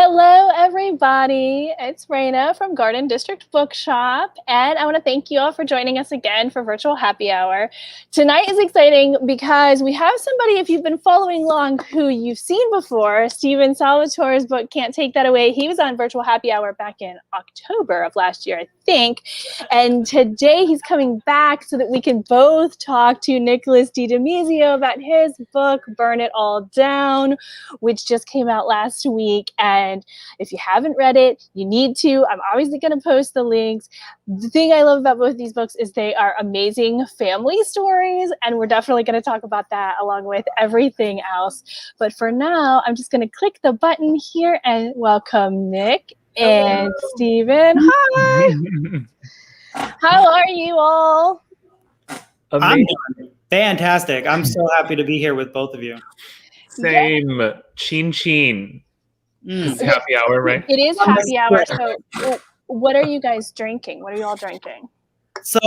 Hello, everybody. It's Raina from Garden District Bookshop, and I want to thank you all for joining us again for Virtual Happy Hour. Tonight is exciting because we have somebody, if you've been following along, who you've seen before. Stephen Salvatore's book, Can't Take That Away. He was on Virtual Happy Hour back in October of last year, I think. And today he's coming back so that we can both talk to Nicolas DiDomizio about his book, Burn It All Down, which just came out last week. And if you haven't read it, you need to. I'm obviously going to post the links. The thing I love about both these books is they are amazing family stories, and we're definitely going to talk about that along with everything else. But for now, I'm just going to click the button here and welcome Nick and Stephen. Hi! How are you all? I'm fantastic. I'm so happy to be here with both of you. Same. Yeah. Chin chin. It's happy hour, right? It is happy hour. So what are you guys drinking? What are you all drinking? So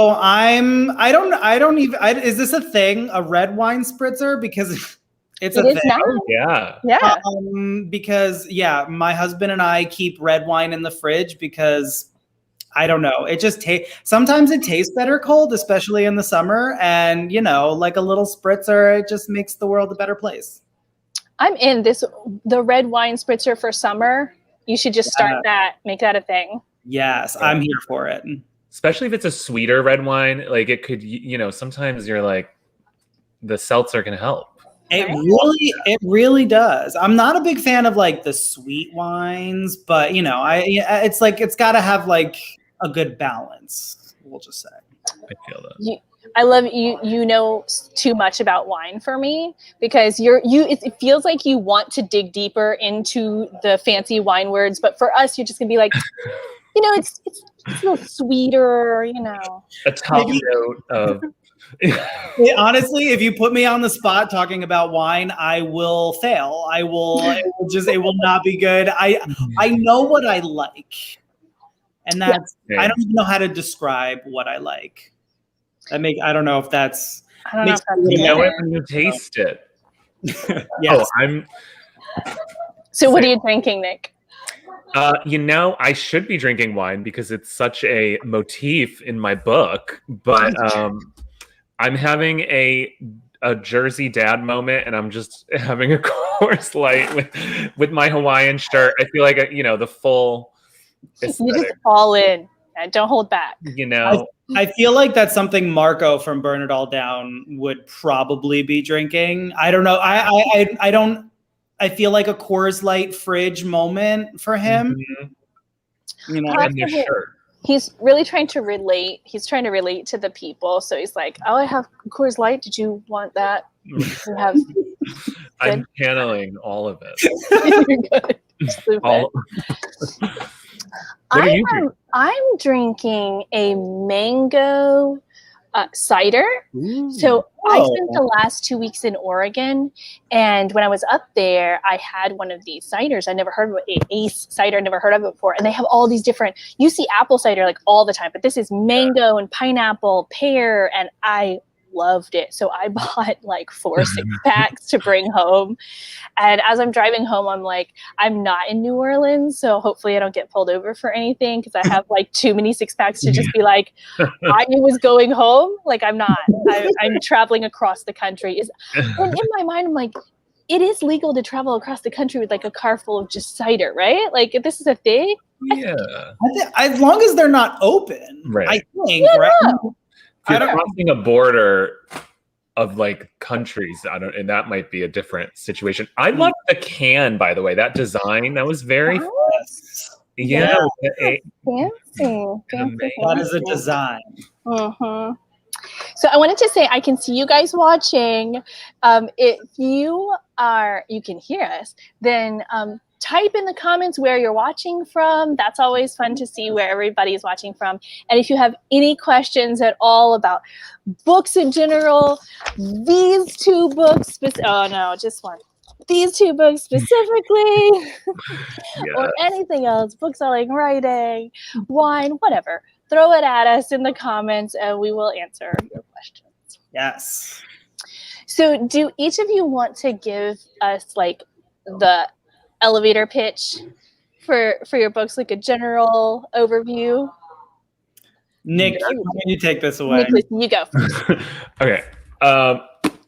is this a thing? A red wine spritzer? Because it's a thing. Now. Yeah. Because my husband and I keep red wine in the fridge because I don't know. It just sometimes it tastes better cold, especially in the summer. And like a little spritzer, it just makes the world a better place. I'm in the red wine spritzer for summer. You should just start that, make that a thing. Yes, I'm here for it. Especially if it's a sweeter red wine, like it could, sometimes you're like, the seltzer can help. It really does. I'm not a big fan of like the sweet wines, but it's like it's got to have like a good balance. We'll just say. I feel that. I love you know too much about wine for me because it feels like you want to dig deeper into the fancy wine words, but for us you're just gonna be like, it's a little sweeter, A top note of honestly, if you put me on the spot talking about wine, I will fail. It will not be good. I know what I like. And that's I don't even know how to describe what I like. I don't know if that's. You know it when you taste it. Yes. So what are you drinking, Nick? I should be drinking wine because it's such a motif in my book, but I'm having a Jersey dad moment, and I'm just having a Coors Light with my Hawaiian shirt. I feel like the full aesthetic. You just fall in and don't hold back. I feel like that's something Marco from Burn It All Down would probably be drinking. I don't know. I feel like a Coors Light fridge moment for him. Mm-hmm. And his shirt. He's really trying to relate. He's trying to relate to the people. So he's like, "Oh, I have Coors Light. Did you want that?" I'm channeling all of it. What are you drinking? I'm drinking a mango cider. Ooh. So I spent the last 2 weeks in Oregon, and when I was up there, I had one of these ciders. I never heard of it, Ace cider. I never heard of it before. And they have all these different. You see apple cider like all the time, but this is mango and pineapple, pear, and I loved it. So I bought like 4 6-packs to bring home. And as I'm driving home, I'm like, I'm not in New Orleans, so hopefully I don't get pulled over for anything because I have like too many 6-packs to just be like, I was going home. Like I'm not. I'm traveling across the country. And in my mind, I'm like, it is legal to travel across the country with like a car full of just cider, right? Like if this is a thing. Yeah. As long as they're not open, right? I think, right? No. If you're crossing a border of like countries, and that might be a different situation. I love the can, by the way. That design, that was very fancy. That is a design. Mm-hmm. So I wanted to say, I can see you guys watching. If you can hear us, then type in the comments where you're watching from. That's always fun to see where everybody's watching from. And if you have any questions at all about books in general, these 2 books, just one. These 2 books specifically, or anything else, books I like writing, wine, whatever, throw it at us in the comments and we will answer your questions. Yes. So do each of you want to give us like the elevator pitch for your books, like a general overview? Nick, you take this away. Nicholas, you go first. Okay.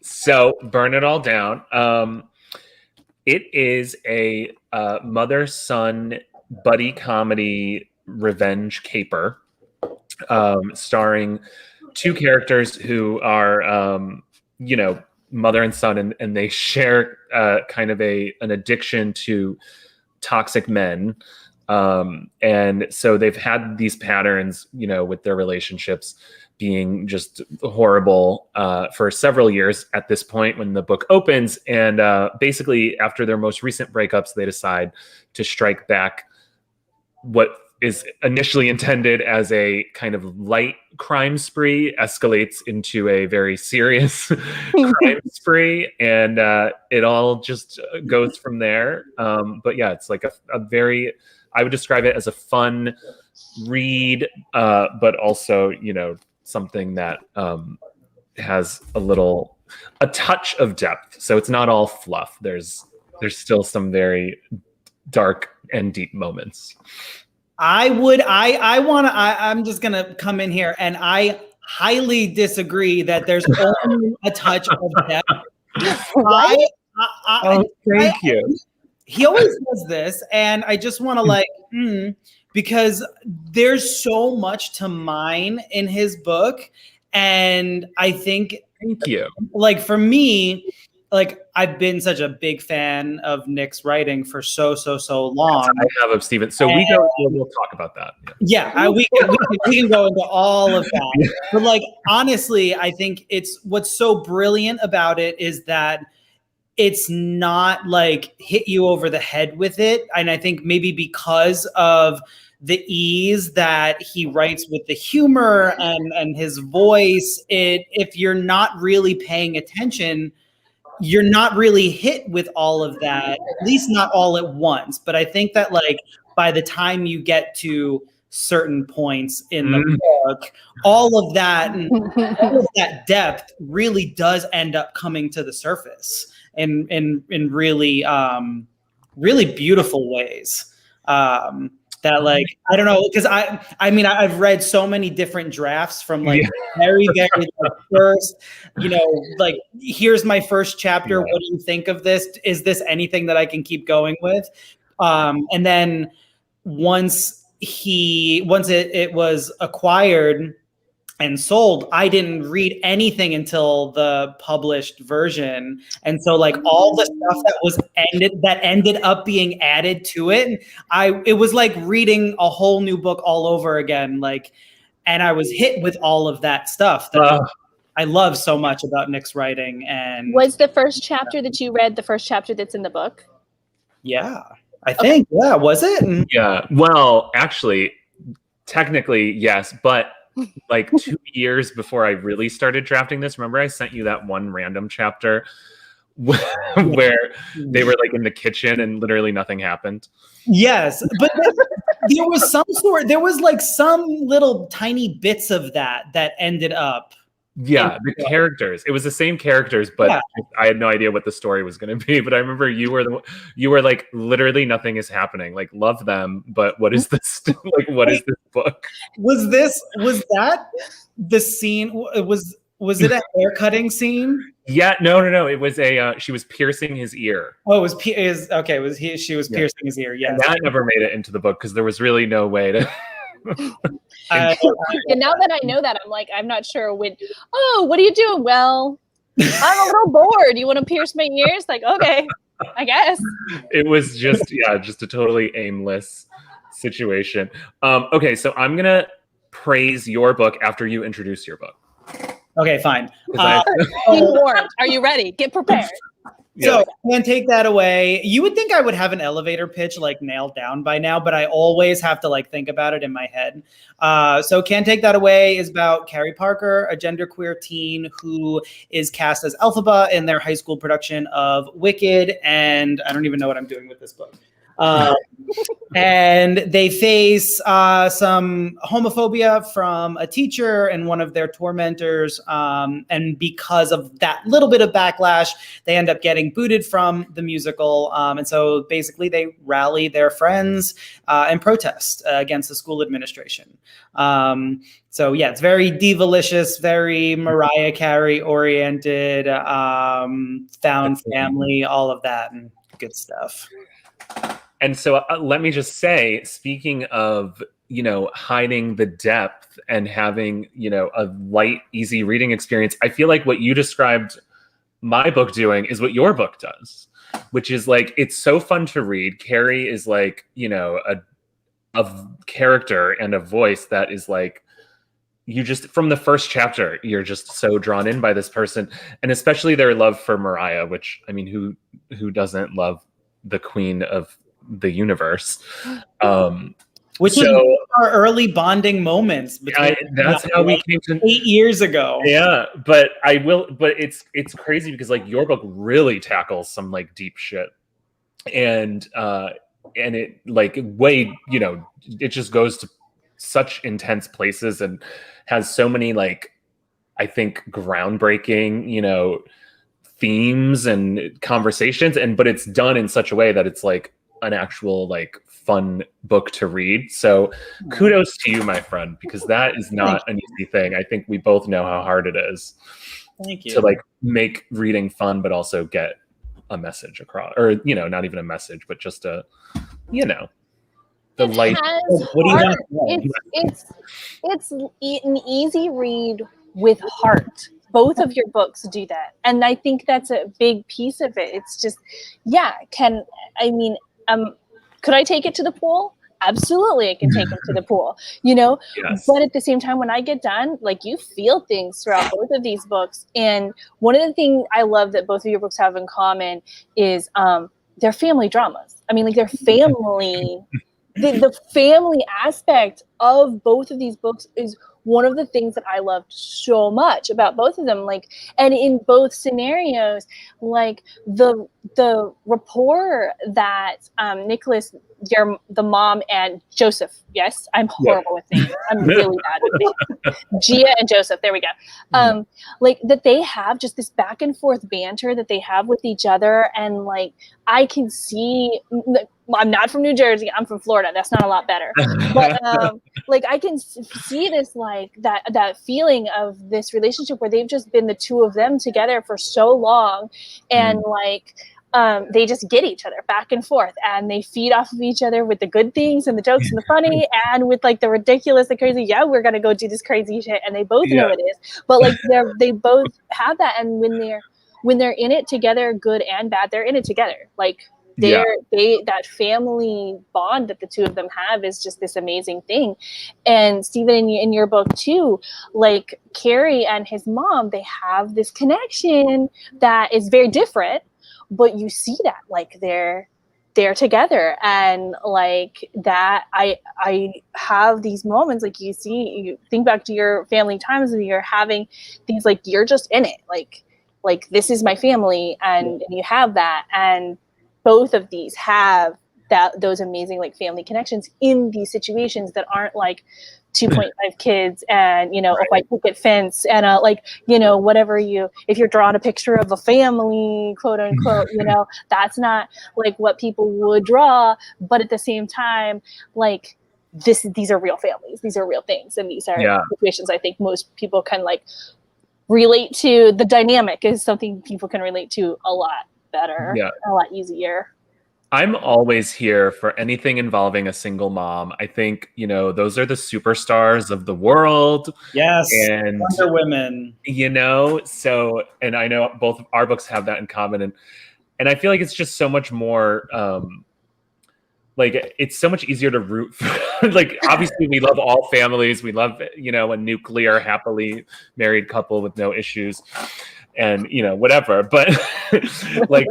So Burn It All Down. It is a mother-son buddy comedy revenge caper, starring two characters who are, mother and son, and they share kind of an addiction to toxic men. And so they've had these patterns, with their relationships being just horrible for several years at this point when the book opens. And basically, after their most recent breakups, they decide to strike back. What is initially intended as a kind of light crime spree escalates into a very serious crime spree, and it all just goes from there. But yeah, it's like a very, I would describe it as a fun read, but also, something that has a touch of depth. So it's not all fluff. There's still some very dark and deep moments. I'm just going to come in here, and I highly disagree that there's only a touch of depth. Thank you. He always does this, and I just want to because there's so much to mine in his book. And I think, thank you. Like, for me, like, I've been such a big fan of Nick's writing for so long. I have of Stephen. So we'll talk about that. Yeah, we can go into all of that. But like, honestly, I think what's so brilliant about it is that it's not like hit you over the head with it. And I think maybe because of the ease that he writes with the humor and his voice, if you're not really paying attention, you're not really hit with all of that, at least not all at once. But I think that, like, by the time you get to certain points in the book, all of that depth really does end up coming to the surface in really, really beautiful ways. That, like, I don't know, because I mean, I've read so many different drafts from like very first, like, here's my first chapter. What do you think of this? Is this anything that I can keep going with? And then once it was acquired and sold, I didn't read anything until the published version. And so, like, all the stuff that ended up being added to it, it was like reading a whole new book all over again. Like, and I was hit with all of that stuff that I love so much about Nick's writing. And was the first chapter that you read the first chapter that's in the book? Yeah, I think. Yeah, was it? Yeah. Well, actually, technically, yes, but like 2 years before I really started drafting this, remember I sent you that one random chapter where they were like in the kitchen and literally nothing happened? Yes, but there was like some little tiny bits of that ended up. Yeah, the characters. It was the same characters, but I had no idea what the story was going to be. But I remember you were like, literally nothing is happening. Like, love them, but what is this? Like, what is this book? Was that the scene? Was it a hair cutting scene? Yeah, no. It was she was piercing his ear. Oh, it was okay. She was piercing his ear. Yeah, and that never made it into the book because there was really no way to. And now that I know that, I'm like, I'm not sure what are you doing? Well, I'm a little bored. You want to pierce my ears? Like, okay, I guess. It was just a totally aimless situation. Okay, so I'm gonna praise your book after you introduce your book. Okay, fine. Be warned. Are you ready? Get prepared. So Can't Take That Away. You would think I would have an elevator pitch like nailed down by now, but I always have to like think about it in my head. So Can't Take That Away is about Carrie Parker, a genderqueer teen who is cast as Elphaba in their high school production of Wicked. And I don't even know what I'm doing with this book. And they face some homophobia from a teacher and one of their tormentors. And because of that little bit of backlash, they end up getting booted from the musical. And so basically they rally their friends and protest against the school administration. So yeah, it's very divalicious, very Mariah Carey oriented, found family, all of that and good stuff. And so let me just say, speaking of, hiding the depth and having, a light, easy reading experience, I feel like what you described my book doing is what your book does, which is like, it's so fun to read. Carrie is like, a character and a voice that is like, you just, from the first chapter, you're just so drawn in by this person, and especially their love for Mariah, which, I mean, who doesn't love the queen of the universe? Which was our early bonding moments. That's how we came to 8 years ago. Yeah, but it's crazy because like your book really tackles some like deep shit, and it like way, it just goes to such intense places and has so many like, I think, groundbreaking, themes and conversations, but it's done in such a way that it's like an actual like fun book to read. So kudos to you, my friend, because that is not an easy thing. I think we both know how hard it is. Thank you. To like make reading fun, but also get a message across, or not even a message, but just the light. It's an easy read with heart. Both of your books do that, and I think that's a big piece of it. It's just, could I take it to the pool? Absolutely, I can take it to the pool, Yes. But at the same time, when I get done, like, you feel things throughout both of these books. And one of the things I love that both of your books have in common is they're family dramas. I mean, like, they're family. The family aspect of both of these books is one of the things that I loved so much about both of them. Like, and in both scenarios, like the rapport that Nicholas, the mom, and Joseph. Yes, I'm horrible with names. I'm really bad with names. Gia and Joseph. There we go. Like, that they have just this back and forth banter that they have with each other, and like, I can see. I'm not from New Jersey. I'm from Florida. That's not a lot better. But like, I can see this, like, that feeling of this relationship where they've just been the two of them together for so long, and like, they just get each other back and forth, and they feed off of each other with the good things and the jokes and the funny, and with like the ridiculous, the crazy. Yeah, we're gonna go do this crazy shit, and they both know it is. But like, they both have that, and when they're in it together, good and bad, they're in it together. Like, that family bond that the two of them have is just this amazing thing. And Stephen, in your book too, like, Carrie and his mom, they have this connection that is very different, but you see that, like, they're together, and like that, I have these moments, like, you think back to your family times, and you're having things like, you're just in it, like this is my family, and you have that. And both of these have those amazing, like, family connections in these situations that aren't like 2.5 kids and, a white picket fence and like, whatever if you're drawing a picture of a family, quote unquote, that's not like what people would draw. But at the same time, like, these are real families, these are real things, and these are situations I think most people can like relate to. The dynamic is something people can relate to a lot better, a lot easier. I'm always here for anything involving a single mom. I think, those are the superstars of the world. Yes. And Wonder Women. So, and I know both of our books have that in common. And I feel like it's just so much more, like, it's so much easier to root for. Like, obviously we love all families. We love, a nuclear, happily married couple with no issues and, whatever. But like,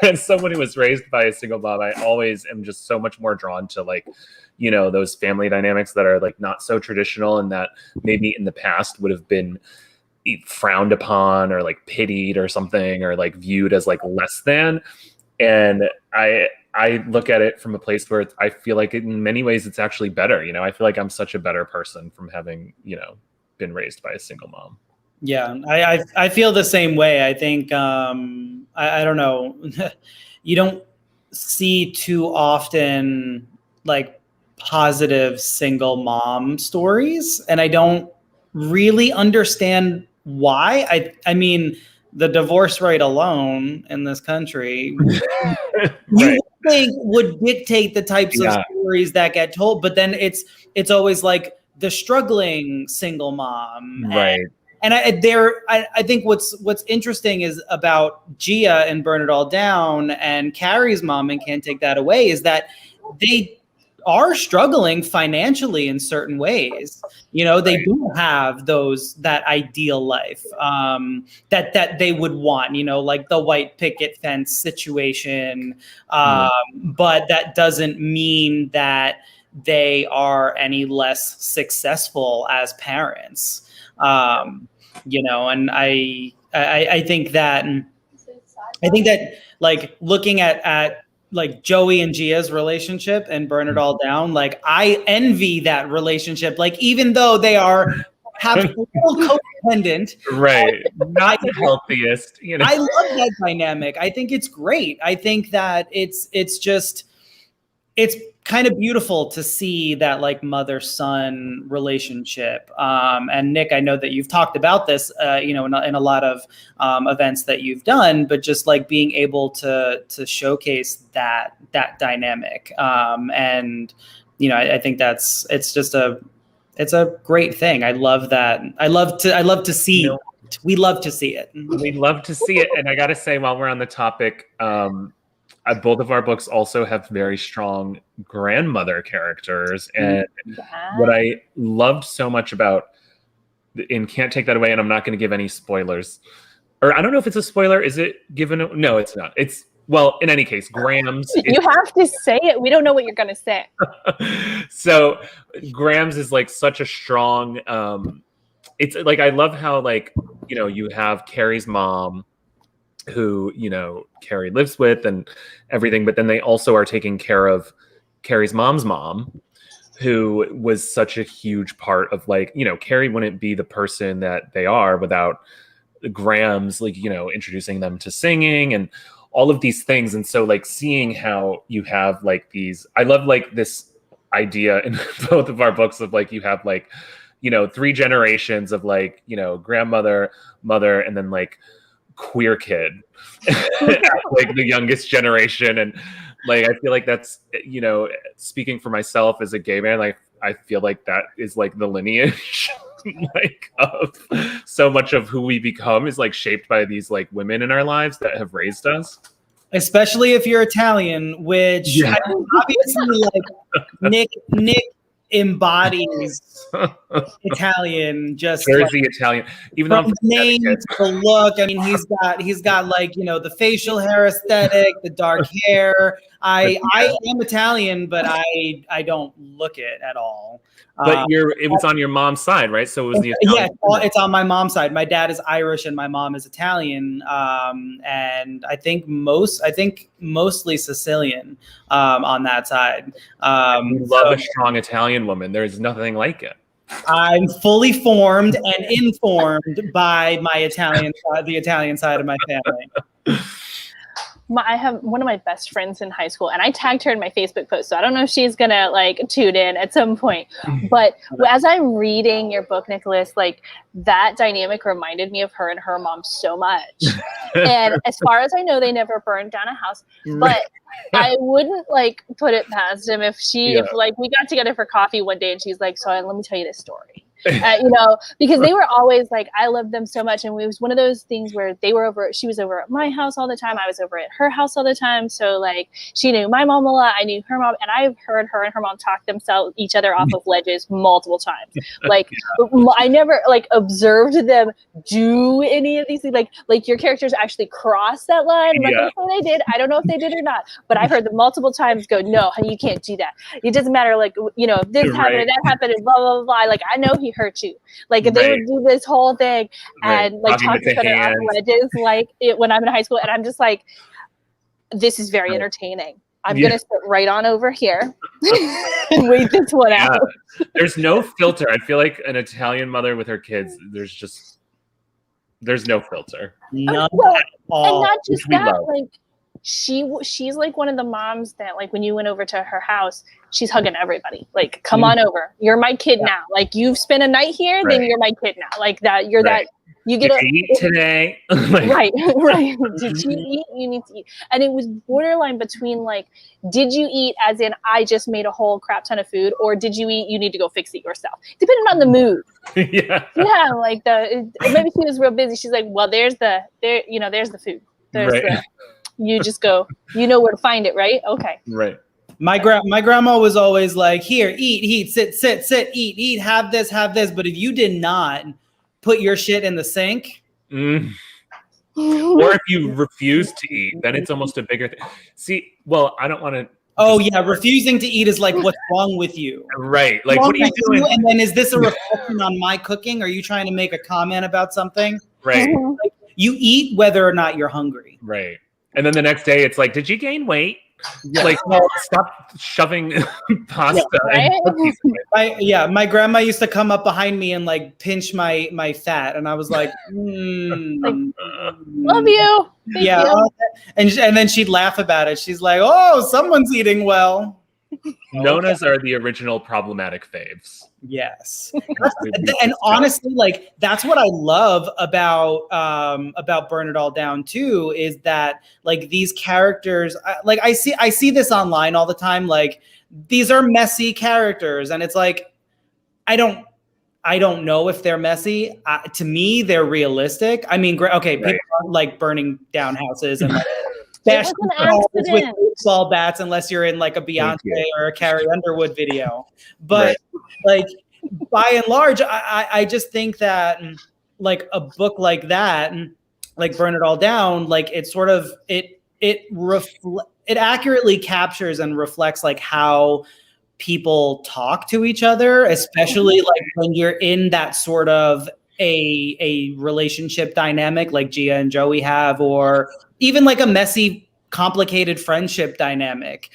as someone who was raised by a single mom, I always am just so much more drawn to, like, those family dynamics that are like not so traditional, and that maybe in the past would have been frowned upon or like pitied or something, or like viewed as like less than. And I I look at it from a place where I feel like in many ways it's actually better. You know, I feel like I'm such a better person from having, you know, been raised by a single mom. Yeah, I feel the same way. I think I don't know, you don't see too often like positive single mom stories, and I don't really understand why. I mean, the divorce rate alone in this country, Right. you would think would dictate the types of Yeah. stories that get told, but then it's always like the struggling single mom, Right. and I think what's interesting is about Gia and Burn It All Down and Carrie's mom and Can't Take That Away is that they are struggling financially in certain ways. You know, they do have that ideal life that they would want, you know, like the white picket fence situation. But that doesn't mean that they are any less successful as parents. You know, and I think that like looking at like Joey and Gia's relationship and Burn It All Down, like I envy that relationship. Like even though they have a little codependent, Right, not the healthiest. You know, I love that dynamic. I think it's great. I think that it's kind of beautiful to see that like mother-son relationship. And Nick, I know that you've talked about this, you know, in a lot of events that you've done, but just like being able to showcase that dynamic. And, you know, I think it's a great thing. I love that. I love to see, you know, we love to see it. We love to see it. And I got to say, while we're on the topic, both of our books also have very strong grandmother characters. And what I loved so much about in Can't Take That Away, and I'm not going to give any spoilers, or I don't know if it's a spoiler. Is it given? No, it's not. It's, well, in any case, Grams. You have to say it. We don't know what you're going to say. So Grams is like such a strong, it's like, I love how, like, you know, you have Carrie's mom, who, you know, Carrie lives with and everything, but then they also are taking care of Carrie's mom's mom, who was such a huge part of, like, you know, Carrie wouldn't be the person that they are without Grams, like, you know, introducing them to singing and all of these things. And so, like, seeing how you have like these, I love like this idea in both of our books of like, you have like, you know, 3 generations of like, you know, grandmother, mother, and then like queer kid, like the youngest generation. And like, I feel like that's, you know, speaking for myself as a gay man, like I feel like that is like the lineage like of so much of who we become is like shaped by these like women in our lives that have raised us. Especially if you're Italian, which I mean, obviously like Nick embodies Italian, just Jersey like, Italian, even though from the name to the look. I mean, he's got like, you know, the facial hair aesthetic, the dark hair. I am Italian, but I don't look it at all. But it was on your mom's side, right? So it was the Italian. Yeah, it's on my mom's side. My dad is Irish and my mom is Italian, and I think mostly Sicilian on that side. We love a strong Italian woman. There is nothing like it. I'm fully formed and informed by my the Italian side of my family. I have one of my best friends in high school, and I tagged her in my Facebook post, so I don't know if she's gonna like tune in at some point. But as I'm reading your book, Nicholas, like that dynamic reminded me of her and her mom so much. And as far as I know, they never burned down a house, but I wouldn't like put it past him if like we got together for coffee one day and she's like, so let me tell you this story. You know, because they were always like, I loved them so much. And it was one of those things where she was over at my house all the time. I was over at her house all the time. So like she knew my mom a lot. I knew her mom. And I've heard her and her mom talk each other off of ledges multiple times. Like I never like observed them do any of these things. Like your characters actually cross that line. I'm not gonna say they did. I don't know if they did or not. But I've heard them multiple times go, no, honey, you can't do that. It doesn't matter. Like, you know, if this happened and that happened and blah, blah, blah. Like, I know he hurt you. Like, if they would do this whole thing and like talk to each other off ledges, like when I'm in high school, and I'm just like, this is very entertaining. I'm gonna sit right on over here and wait this one out. There's no filter. I feel like an Italian mother with her kids. There's no filter. None Well, at all. and not just we that, love. like she's like one of the moms that, like, when you went over to her house, she's hugging everybody. Like, come on over. You're my kid now. Like, you've spent a night here, then you're my kid now. Like that. You're that. You get Did you eat today? right. Did you eat? You need to eat. And it was borderline between, like, did you eat as in I just made a whole crap ton of food, or did you eat? You need to go fix it yourself. Depending on the mood. Yeah. Like maybe she was real busy. She's like, well, there's the food. There's the. You just go. You know where to find it, right? Okay. Right. My grandma was always like, here, eat, sit, eat, have this. But if you did not put your shit in the sink. Or if you refuse to eat, then it's almost a bigger thing. See, well, I don't want to. Oh yeah, refusing to eat is like, what's wrong with you? Right. Like, what are you doing? And then is this a reflection on my cooking? Are you trying to make a comment about something? Right. Like, you eat whether or not you're hungry. Right. And then the next day it's like, did you gain weight? Yeah. Like, well, stop shoving pasta. Yeah, my grandma used to come up behind me and like pinch my fat, and I was like, love you. Thank you. And then she'd laugh about it. She's like, oh, someone's eating well. Nona's are the original problematic faves. Yes. And honestly, like, that's what I love about Burn It All Down too, is that, like, these characters, like, I see this online all the time. Like, these are messy characters, and it's like, I don't know if they're messy. To me, they're realistic. I mean, okay, people aren't like burning down houses and like bashing walls with baseball bats unless you're in like a Beyonce or a Carrie Underwood video. But like, by and large, I just think that, like, a book like that, like Burn It All Down, like, it sort of it accurately captures and reflects like how people talk to each other, especially like when you're in that sort of a relationship dynamic like Gia and Joey have, or even like a messy, complicated friendship dynamic.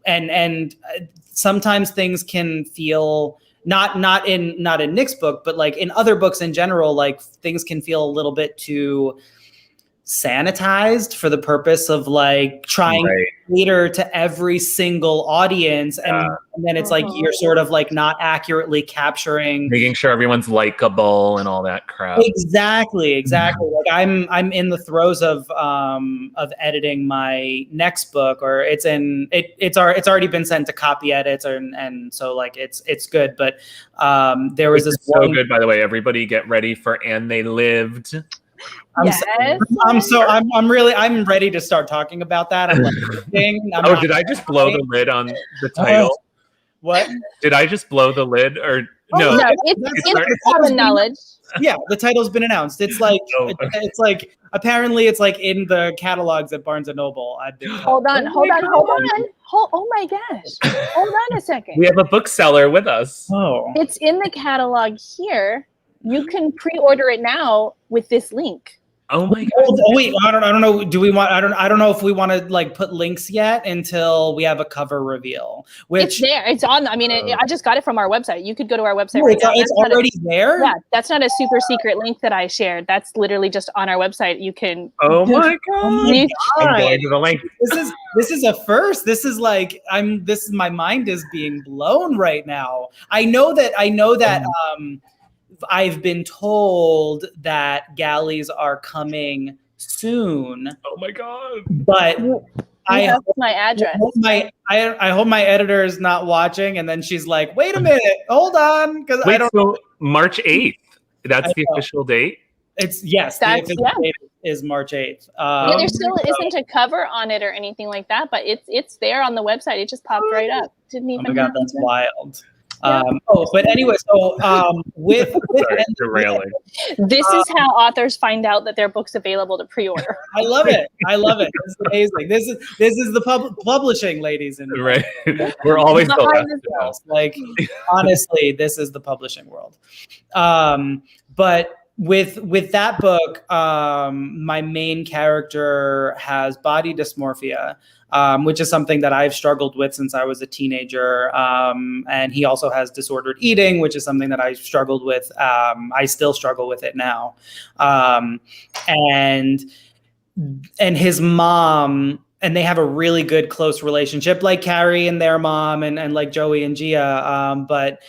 And sometimes things can feel not in Nick's book, but like in other books in general, like things can feel a little bit too sanitized for the purpose of like trying to cater to every single audience, and then it's like you're sort of like not accurately capturing, making sure everyone's likable and all that crap. Exactly. Like, I'm in the throes of editing my next book, or it's already been sent to copy edits, and so like it's good. But there was this so good, by the way. Everybody get ready for And They Lived. I'm ready to start talking about that. I'm like, did I just blow the lid on the title? What? Did I just blow the lid, or no? It's common knowledge. Yeah, the title's been announced. It's like it's like apparently it's like in the catalogs at Barnes and Noble. Hold on. Oh my gosh! Hold on a second. We have a bookseller with us. Oh, it's in the catalog here. You can pre-order it now with this link. Oh my god! Oh wait, I don't know. Do we want? I don't know if we want to like put links yet until we have a cover reveal. Which it's there. It's on. I mean, I just got it from our website. You could go to our website now. It's already there. Yeah, that's not a super secret link that I shared. That's literally just on our website. You can. Oh my god! I'm going to the link. This is a first. This is like my mind is being blown right now. I know that. I've been told that galleys are coming soon. Oh my god! But I hope my address. I hope my editor is not watching, and then she's like, "Wait a minute, hold on," because I don't. So March 8th. That's the official date. It's the official date is March 8th. There still isn't a cover on it or anything like that, but it's there on the website. It just popped right up. Didn't even. Oh my god, that's wild. But anyway, so with derailing. This is how authors find out that their book's available to pre-order. I love it. It's amazing. This is the publishing, ladies and right. We're always like honestly, this is the publishing world. But with that book, my main character has body dysmorphia, which is something that I've struggled with since I was a teenager. And he also has disordered eating, which is something that I struggled with. I still struggle with it now. And his mom, and they have a really good close relationship, like Carrie and their mom, and like Joey and Gia. But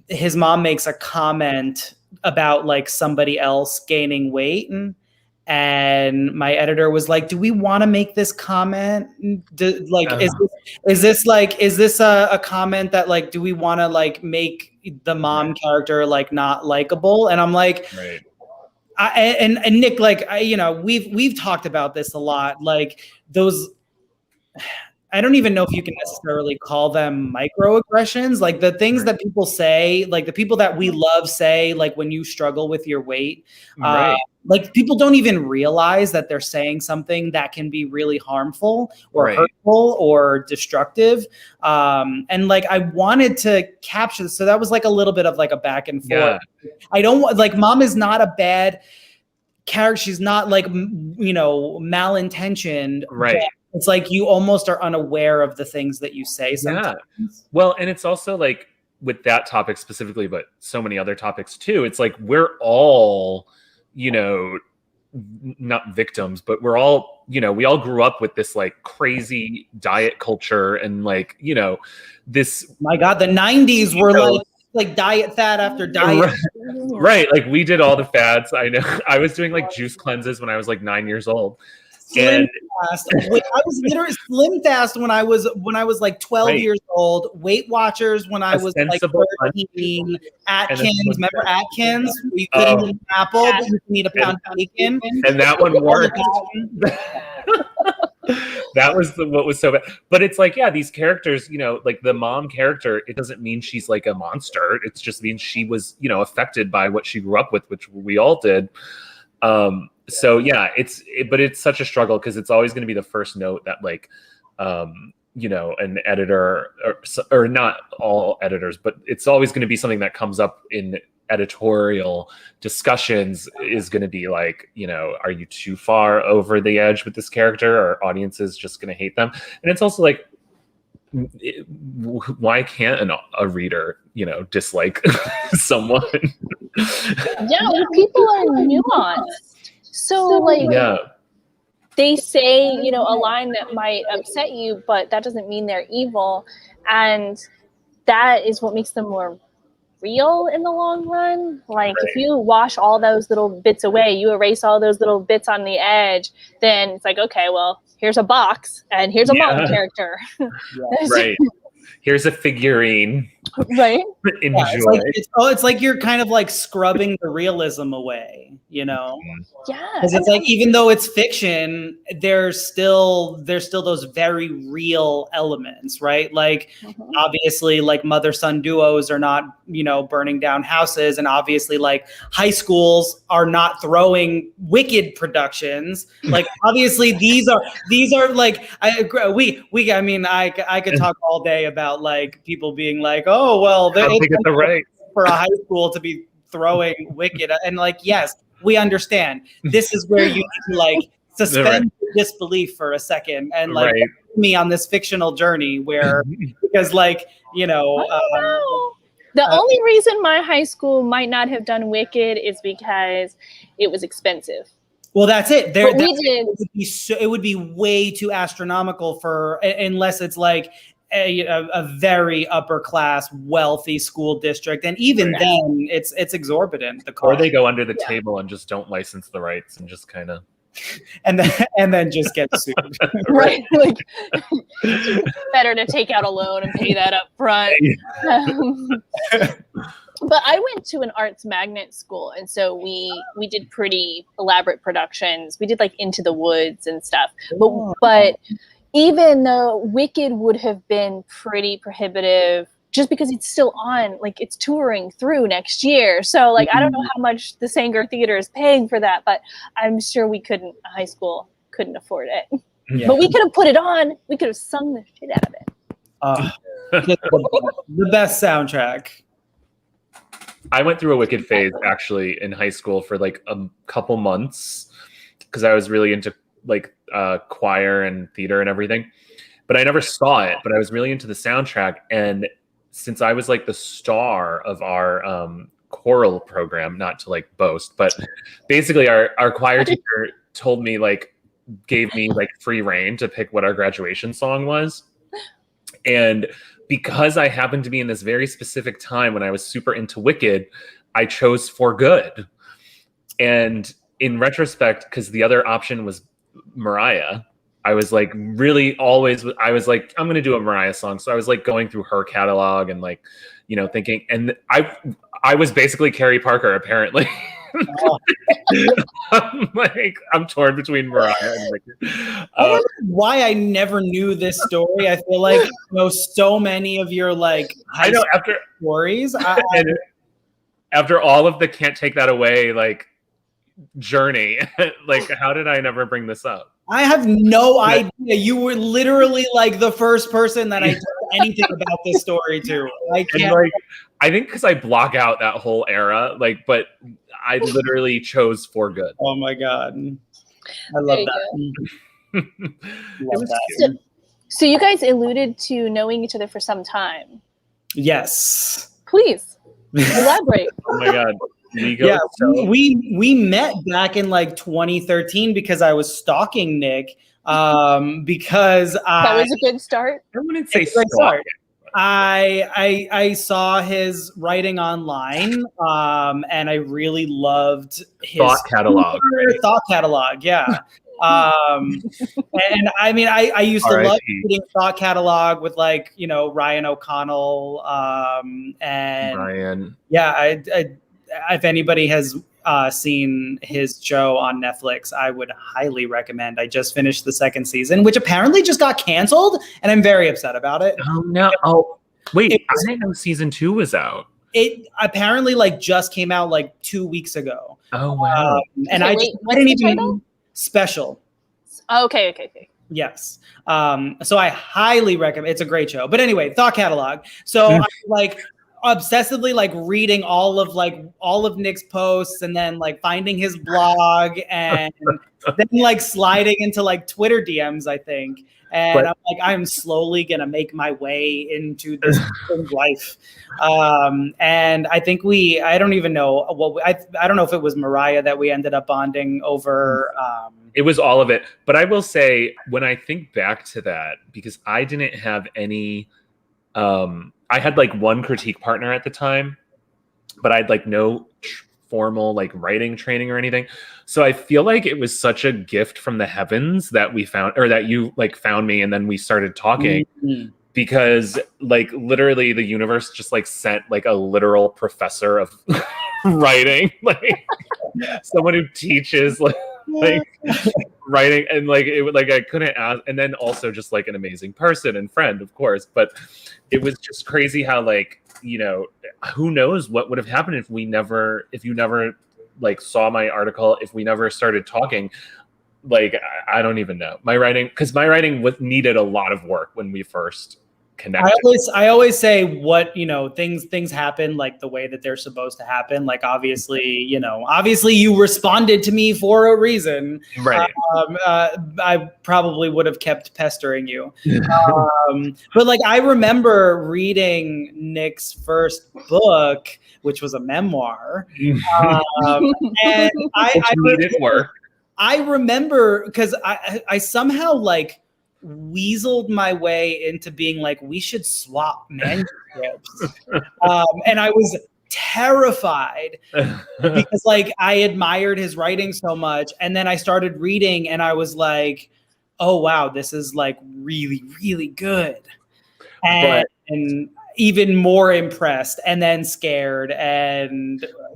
his mom makes a comment about like somebody else gaining weight, and my editor was like, do we want to make this comment? Is this a comment that like, do we want to like make the mom character like not likable? And I'm like, right. And Nick, like, we've talked about this a lot, like those, I don't even know if you can necessarily call them microaggressions, like the things that people say, like the people that we love say, like when you struggle with your weight, like people don't even realize that they're saying something that can be really harmful or hurtful or destructive. And like, I wanted to capture this. So that was like a little bit of like a back and forth. I don't want, like, mom is not a bad character. She's not like, malintentioned. Right. It's like you almost are unaware of the things that you say sometimes. Yeah. Well, and it's also like with that topic specifically, but so many other topics too. It's like we're all, not victims, but we're all, we all grew up with this like crazy diet culture and like, this. My God, the 90s were like diet fad after diet. Right. Like we did all the fads. I know. I was doing like juice cleanses when I was like 9 years old. Slim Fast. I was literally Slim Fast when I was like 12 years old. Weight Watchers when I was like 13. Atkins, remember Atkins? You couldn't eat an apple, but you can eat a pound of bacon. And that one worked. That was what was so bad. But it's like, yeah, these characters, like the mom character, it doesn't mean she's like a monster. It just means she was, affected by what she grew up with, which we all did. So yeah, but it's such a struggle because it's always going to be the first note that like, an editor or not all editors, but it's always going to be something that comes up in editorial discussions is going to be like, are you too far over the edge with this character? Or audiences just going to hate them? And it's also like, why can't a reader, dislike someone? Yeah, well, people are nuanced. So like, they say, a line that might upset you, but that doesn't mean they're evil. And that is what makes them more real in the long run. Like if you wash all those little bits away, you erase all those little bits on the edge, then it's like, okay, well, here's a box and here's a mom character. Right. Here's a figurine. Right. Enjoy. It's like you're kind of like scrubbing the realism away, Yeah. Because it's like, even though it's fiction, there's still those very real elements, right? Like obviously like mother-son duos are not, burning down houses, and obviously like high schools are not throwing Wicked productions. Like obviously these are like, I could talk all day about like people being like, oh well, it's right for a high school to be throwing Wicked, and like, yes, we understand. This is where you need to like suspend disbelief for a second and like me on this fictional journey where because like the only reason my high school might not have done Wicked is because it was expensive. Well, that's it. It would be way too astronomical unless it's like a very upper class, wealthy school district, and even then, it's exorbitant. Or they go under the table and just don't license the rights and just kind of, and then just get sued. Right, like better to take out a loan and pay that up front. But I went to an arts magnet school, and so we did pretty elaborate productions. We did like Into the Woods and stuff, but even though Wicked would have been pretty prohibitive just because it's still on, like it's touring through next year. So like, I don't know how much the Sanger Theater is paying for that, but I'm sure high school couldn't afford it. Yeah. But we could have put it on. We could have sung the shit out of it. The best soundtrack. I went through a Wicked phase actually in high school for like a couple months because I was really into like choir and theater and everything. But I never saw it, but I was really into the soundtrack. And since I was like the star of our choral program, not to like boast, but basically our choir teacher told me like, gave me like free reign to pick what our graduation song was. And because I happened to be in this very specific time when I was super into Wicked, I chose For Good. And in retrospect, because the other option was Mariah, I was like really always, I was like, I'm going to do a Mariah song. So I was like going through her catalog and like, you know, thinking, and I was basically Carrie Parker, apparently. Oh. I'm torn between Mariah and Wicked. I don't know why I never knew this story. I feel like I know so many of your like I know after stories. And after all of the Can't Take That Away like journey, like how did I never bring this up? I have no idea. You were literally like the first person that I told anything about this story to. I can't. And like, I think because I block out that whole era, like, but I literally chose For Good. Oh my God. I love that. Love that. So you guys alluded to knowing each other for some time. Yes. Please elaborate. Oh my God. Yeah, we met back in like 2013 because I was stalking Nick. Because that was a good start. I wouldn't say start. I saw his writing online, and I really loved his thought catalog. Thought catalog, yeah. And I mean, I used to love reading thought catalog with like, you know, Ryan O'Connell, and Ryan. Yeah, if anybody has seen his show on Netflix, I would highly recommend. I just finished the second season, which apparently just got canceled, and I'm very upset about it. Oh no! Oh wait, I didn't know season 2 was out. It apparently like just came out like 2 weeks ago. Oh wow! And I didn't even special. Oh, okay. Yes. So I highly recommend. It's a great show. But anyway, thought catalog. So I like obsessively like reading all of Nick's posts and then like finding his blog and then like sliding into like Twitter DMs, I think. And I'm like, I'm slowly gonna make my way into this life. And I think I don't even know I don't know if it was Mariah that we ended up bonding over. It was all of it. But I will say, when I think back to that, because I didn't have any I had like one critique partner at the time, but I had like no formal like writing training or anything. So I feel like it was such a gift from the heavens that we found, or that you like found me and then we started talking, because like literally the universe just like sent like a literal professor of writing, like someone who teaches like writing, and like it would like I couldn't ask, and then also just like an amazing person and friend, of course. But it was just crazy how like, you know, who knows what would have happened if you never like saw my article, if we never started talking. Like I don't even know. My writing needed a lot of work when we first connected. I always say, what, you know, things happen like the way that they're supposed to happen. Like obviously you responded to me for a reason. Right. I probably would have kept pestering you. But like I remember reading Nick's first book, which was a memoir. And I needed work. I remember because I somehow like weaseled my way into being like, we should swap manuscripts. And I was terrified because like I admired his writing so much. And then I started reading and I was like, oh wow, this is like really, really good. And even more impressed and then scared.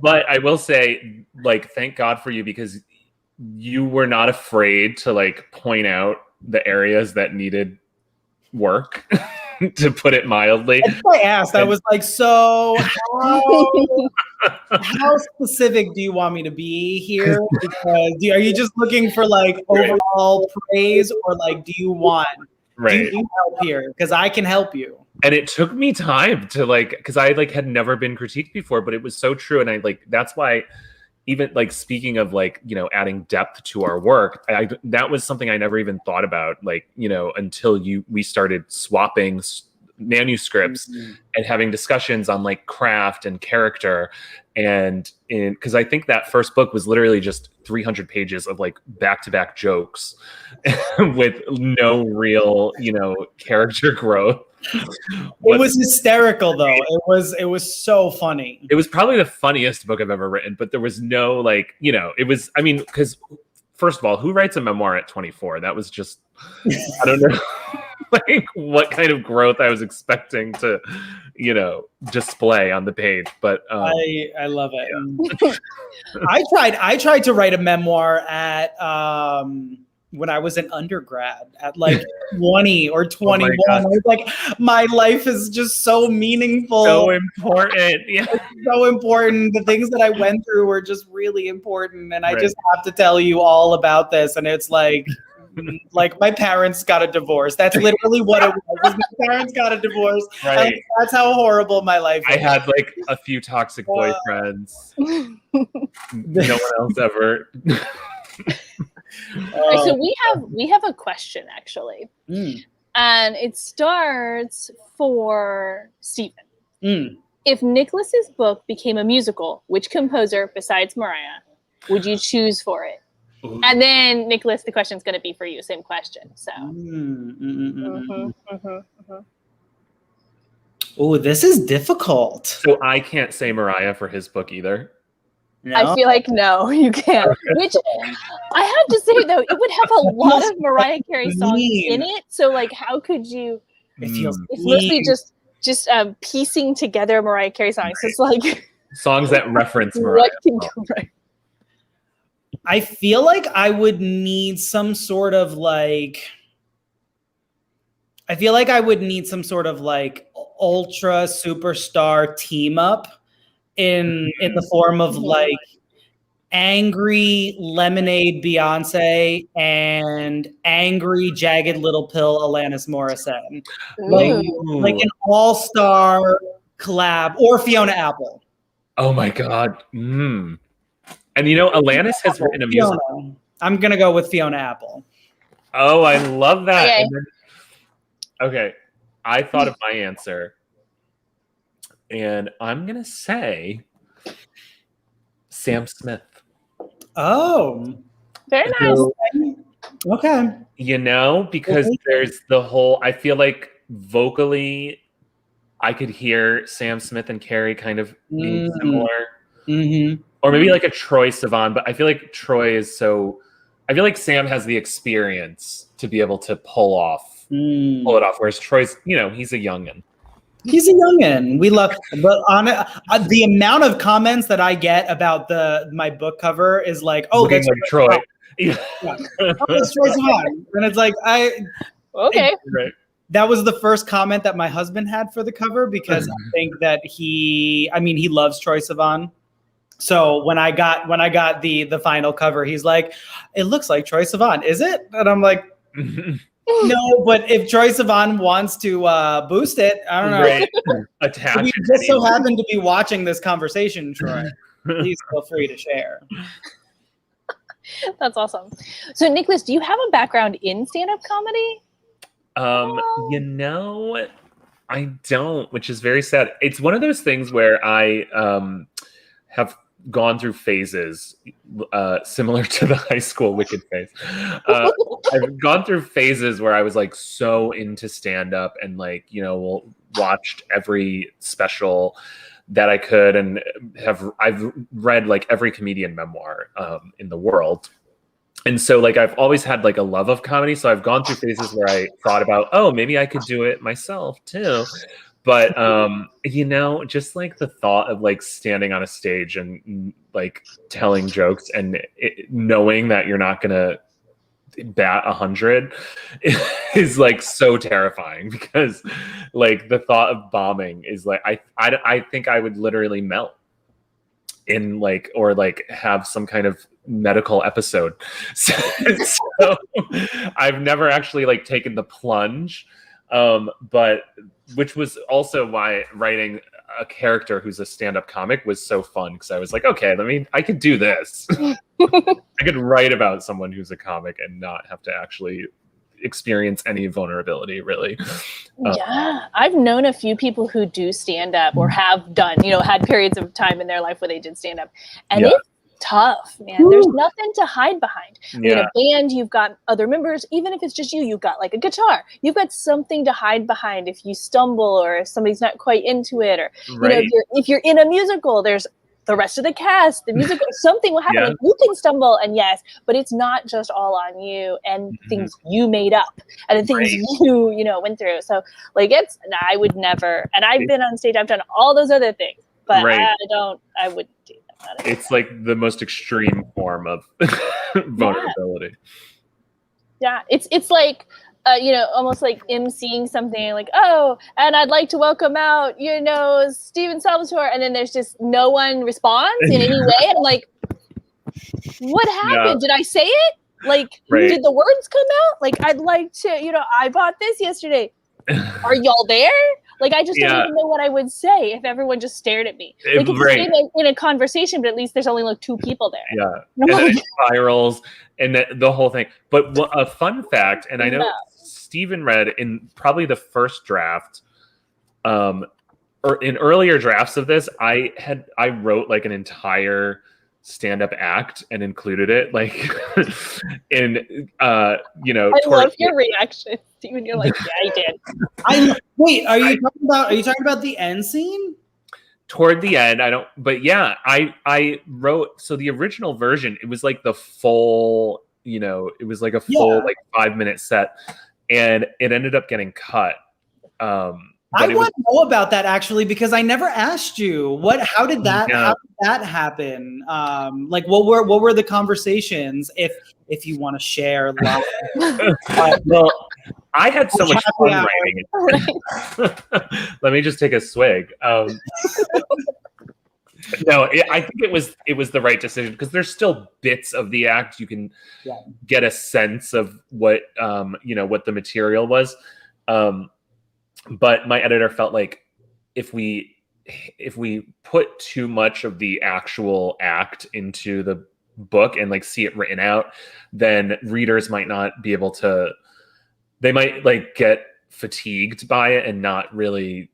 But I will say, like, thank God for you, because you were not afraid to like point out the areas that needed work, to put it mildly. That's what I asked. I was like, so how specific do you want me to be here? Because are you just looking for like overall praise, or like do you want do you need help here? Because I can help you. And it took me time to like, because I like had never been critiqued before, but it was so true. And I like, that's why even like speaking of like, you know, adding depth to our work, that was something I never even thought about, like, you know, until we started swapping manuscripts and having discussions on like craft and character. And because I think that first book was literally just 300 pages of like back-to-back jokes with no real, you know, character growth. It was hysterical though. It was so funny. It was probably the funniest book I've ever written, but there was no like, you know, it was, I mean, because first of all, who writes a memoir at 24? That was just, I don't know, like what kind of growth I was expecting to, you know, display on the page. But I love it. Yeah. I tried to write a memoir at when I was an undergrad at like 20 or 21. Oh I was like, my life is just so meaningful. So important. Yeah. It's so important. The things that I went through were just really important. And I just have to tell you all about this. And it's like my parents got a divorce. That's literally what it was. My parents got a divorce. Right. That's how horrible my life was. I had like a few toxic boyfriends. No one else ever. So we have a question actually, and it starts for Stephen. If Nicholas's book became a musical, which composer besides Mariah would you choose for it? Ooh. And then Nicholas, the question is going to be for you. Same question. So. Oh, this is difficult. So I can't say Mariah for his book either. No? I feel like no, you can't. Which I have to say though, it would have a lot of Mariah Carey songs in it. So like, how could you? It feels. It's mostly just piecing together Mariah Carey songs. Right. It's like songs that reference Mariah. What can go right? I feel like I would need some sort of like. I feel like I would need some sort of like ultra superstar team up. In the form of like angry Lemonade Beyonce and angry Jagged Little Pill Alanis Morissette, like an all-star collab, or Fiona Apple. Oh my god! And you know, Alanis has written a musical. I'm gonna go with Fiona Apple. Oh, I love that. Okay, I thought of my answer. And I'm going to say Sam Smith. Oh. Very nice. Okay. You know, because there's the whole, I feel like vocally, I could hear Sam Smith and Carrie kind of being similar. Or maybe like a Troye Sivan, but I feel like Troy is so, I feel like Sam has the experience to be able to pull it off, whereas Troy's, you know, he's a youngin'. He's a youngin'. We love, but on the amount of comments that I get about my book cover is like, "Oh, looking that's like Troy." Yeah. Oh, it's Troy Sivan. And it's like okay. Right. That was the first comment that my husband had for the cover because I think that he loves Troy Sivan. So when I got the final cover, he's like, "It looks like Troy Sivan, is it?" And I'm like. No, but if Troye Sivan wants to boost it, I don't know. Right. Attach. We just so happen to be watching this conversation, Troy. Please feel free to share. That's awesome. So, Nicholas, do you have a background in stand-up comedy? You know, I don't, which is very sad. It's one of those things where I have gone through phases similar to the high school Wicked phase. I've gone through phases where I was like so into stand-up and like, you know, watched every special that I could and I've read like every comedian memoir in the world. And so like I've always had like a love of comedy. So I've gone through phases where I thought about, oh, maybe I could do it myself too. But, you know, just like the thought of like standing on a stage and like telling jokes and knowing that you're not going to bat 100 is like so terrifying because like the thought of bombing is like, I think I would literally melt in like, or like have some kind of medical episode. So I've never actually like taken the plunge. But which was also why writing a character who's a stand-up comic was so fun, because I was like, okay, I could do this. I could write about someone who's a comic and not have to actually experience any vulnerability, really. Yeah, I've known a few people who do stand up or have done, had periods of time in their life where they did stand up, and it's tough, man. Woo. There's nothing to hide behind. In a band, you've got other members. Even if it's just you've got like a guitar. You've got something to hide behind if you stumble or if somebody's not quite into it, or if you're in a musical, there's the rest of the cast, the musical, something will happen. You can stumble, and yes, but it's not just all on you and things you made up and the things you went through. So like I would never, and I've been on stage, I've done all those other things, but I wouldn't do that. It's like the most extreme form of vulnerability. Yeah, it's like almost like emceeing something, like, oh, and I'd like to welcome out, Steven Salvatore, and then there's just no one responds in any way, and I'm like, what happened? Did I say it? Like, did the words come out? Like, I'd like to, I bought this yesterday. Are y'all there? Like, I just don't even know what I would say if everyone just stared at me. Like, it's in a conversation, but at least there's only like two people there. Yeah, and then it spirals, and the whole thing. But a fun fact, and I know Stephen read in probably the first draft, or in earlier drafts of this, I wrote like an entire stand-up act and included it, like in I love your reaction, Stephen. You're like, yeah, I did. Wait, are you talking about the end scene? Toward the end, I wrote, so the original version, it was like the full, it was like a full like 5-minute set, and it ended up getting cut. I want to know about that, actually, because I never asked you how did that happen? Like, what were the conversations? If you want to share, well, I had so much fun writing it. Let me just take a swig. No, I think it was the right decision, because there's still bits of the act you can get a sense of what what the material was. But my editor felt like if we put too much of the actual act into the book and like see it written out, then readers might not be able to. They might like get fatigued by it and not really,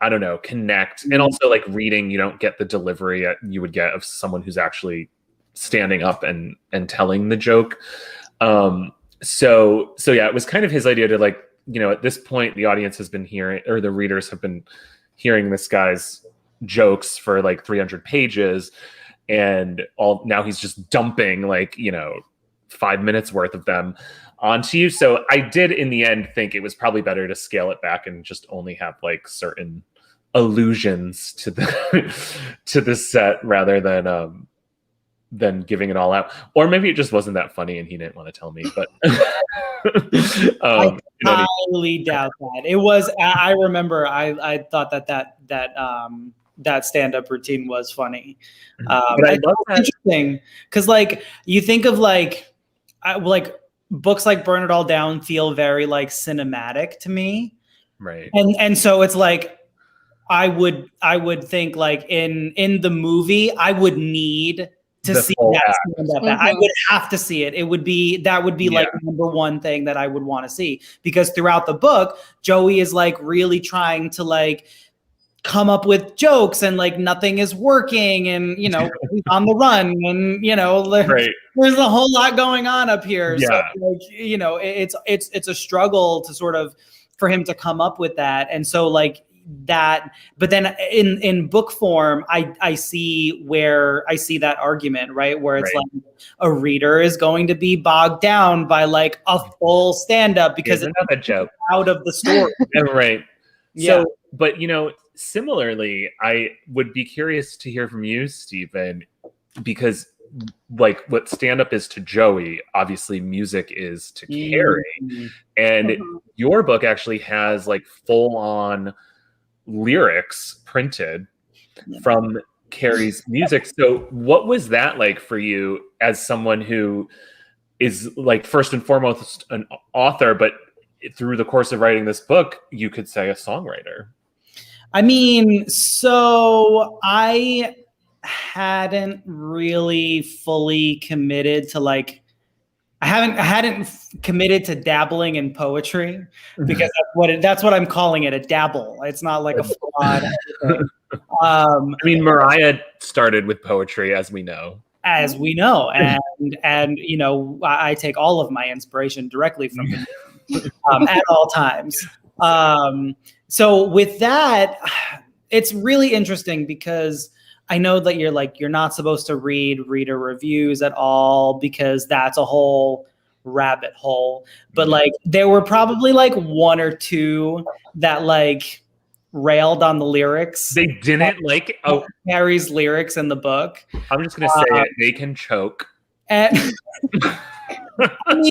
I don't know, connect. And also, like, reading, you don't get the delivery you would get of someone who's actually standing up and telling the joke. So yeah, it was kind of his idea to, like, at this point, the audience has been hearing, or the readers have been hearing this guy's jokes for like 300 pages, and now he's just dumping like 5 minutes worth of them onto you. So I did, in the end, think it was probably better to scale it back and just only have like certain allusions to the set rather than giving it all out. Or maybe it just wasn't that funny and he didn't want to tell me. But I highly doubt that. It was. I remember. I thought that stand-up routine was funny. But I love that. Interesting, because like you think of like books like Burn It All Down feel very like cinematic to me, right? And so it's like I would think like in the movie I would need to see that stand-up. I would have to see it. That would be like number one thing that I would want to see, because throughout the book, Joey is like really trying to like come up with jokes and like nothing is working, and he's on the run, and there's a whole lot going on up here. Yeah. So like, it's a struggle to sort of for him to come up with that. And so like that, but then in book form, I see that argument, right? Where it's like a reader is going to be bogged down by like a full stand-up because it's another joke out of the story. Right. Yeah. So, but similarly, I would be curious to hear from you, Stephen, because like what stand-up is to Joey, obviously music is to Carrie. And your book actually has like full-on lyrics printed from Carrie's music. So what was that like for you as someone who is like first and foremost an author, but through the course of writing this book, you could say a songwriter. I mean, so I hadn't really fully committed to like, I hadn't committed to dabbling in poetry because that's what I'm calling it, a dabble. It's not like a fraud. I mean, Mariah started with poetry, as we know. As we know, and you know, I take all of my inspiration directly from the at all times. So with that, it's really interesting because I know that you're not supposed to read reader reviews at all because that's a whole rabbit hole. But like there were probably like one or two that like railed on the lyrics. They didn't like Carrie's lyrics in the book. I'm just gonna say it. They can choke. And I mean,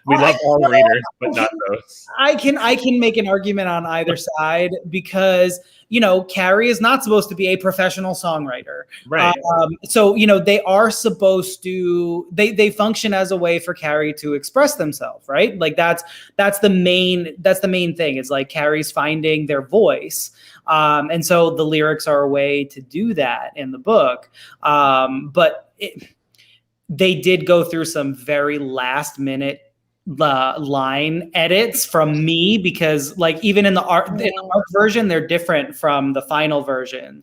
we love all readers, but not those. I can make an argument on either side because, you know, Carrie is not supposed to be a professional songwriter. Right. So, you know, they are supposed to, they function as a way for Carrie to express themselves, right? Like that's the main thing. It's like Carrie's finding their voice. And so the lyrics are a way to do that in the book. But they did go through some very last minute line edits from me because like even in the art version, they're different from the final version.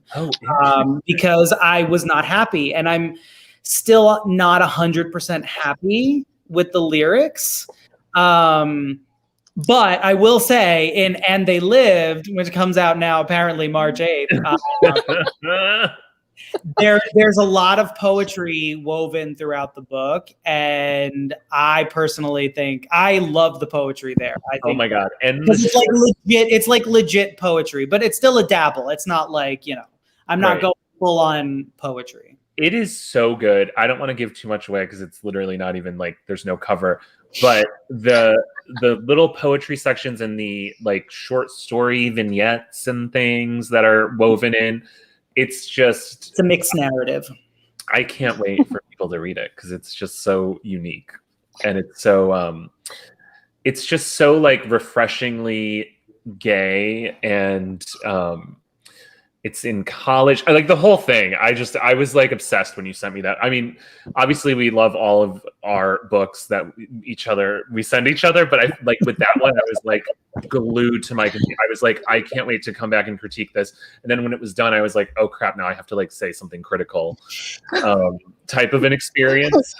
Because I was not happy and I'm still not 100% happy with the lyrics. But I will say in And They Lived, which comes out now apparently March 8th, there's a lot of poetry woven throughout the book, and I personally think I love the poetry there. I think, oh my god! And it's like legit poetry, but it's still a dabble. It's not like, you know, I'm not going full on poetry. It is so good. I don't want to give too much away because it's literally not even like there's no cover, but the little poetry sections and the like short story vignettes and things that are woven in. It's a mixed narrative. I can't wait for people to read it because it's just so unique. And it's just so like refreshingly gay and it's in college. I like the whole thing. I was like obsessed when you sent me that. I mean, obviously we love all of our books that we send each other, but I like with that one, I was like glued to my computer. I was like, I can't wait to come back and critique this. And then when it was done, I was like, oh crap, now I have to like say something critical, type of an experience.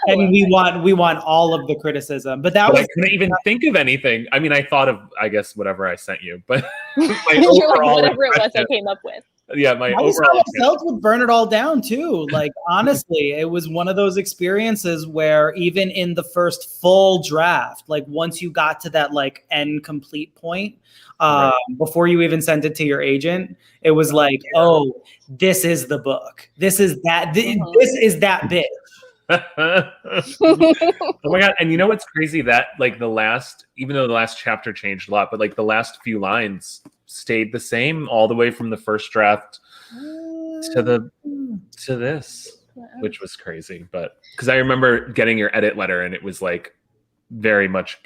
And we want all of the criticism, but I couldn't even think of anything. I mean, I thought of, I guess, whatever I sent you, but you're like, whatever it was I came up with. Yeah, I felt with Burn It All Down too. Like honestly, it was one of those experiences where even in the first full draft, like once you got to that like end complete point, before you even sent it to your agent, it was like, oh, this is the book. This is that. This is that bitch. Oh my god! And you know what's crazy? That like even though the last chapter changed a lot, but like the last few lines stayed the same all the way from the first draft to this, which was crazy. But because I remember getting your edit letter and it was like very much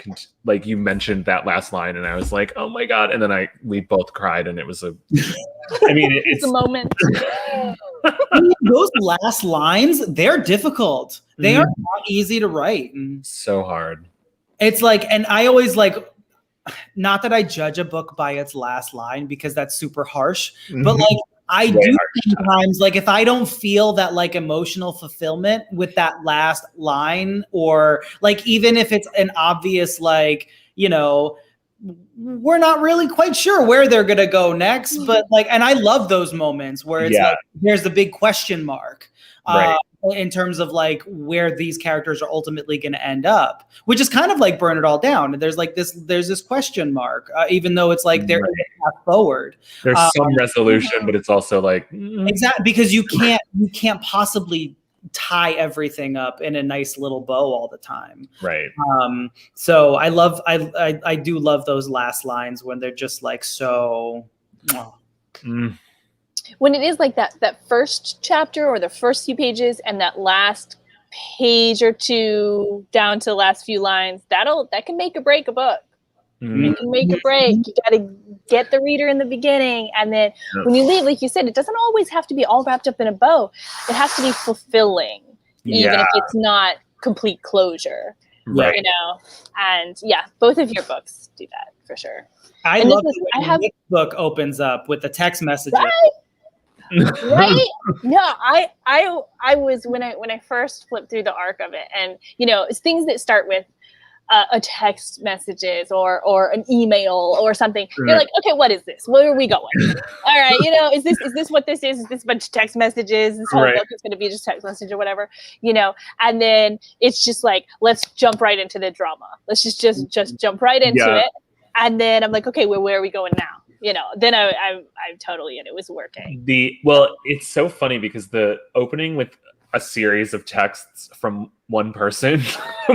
like you mentioned that last line and I was like, oh my god, and then we both cried and it was it's a moment. Those last lines, they're difficult. They are not easy to write. So hard. It's like, and I always like, not that I judge a book by its last line because that's super harsh, but like I do sometimes, like if I don't feel that like emotional fulfillment with that last line, or like even if it's an obvious like, you know, we're not really quite sure where they're gonna go next, but like, and I love those moments where it's like there's the big question mark. In terms of like where these characters are ultimately going to end up, which is kind of like Burn It All Down. There's this question mark, even though it's like they're path forward. There's some resolution, but it's also like exactly because you can't possibly tie everything up in a nice little bow all the time. Right. So I do love those last lines when they're just like so. When it is like that first chapter or the first few pages and that last page or two down to the last few lines, that can make or break a book. It can make or break. You got to get the reader in the beginning, and then when you leave, like you said, it doesn't always have to be all wrapped up in a bow. It has to be fulfilling, even if it's not complete closure. Right. You know, and both of your books do that for sure. I love the way Nick's book opens up with the text messages. Right? No, I was when I first flipped through the arc of it, and it's things that start with a text messages or an email or something. You're like, okay, what is this? Where are we going? All right, is this what this is? Is this a bunch of text messages? This whole book is going to be just text message or whatever, and then it's just like, let's jump right into the drama. Let's just jump right into it. And then I'm like, okay, well, where are we going now? Then I'm totally in. It was working. It's so funny because the opening with a series of texts from one person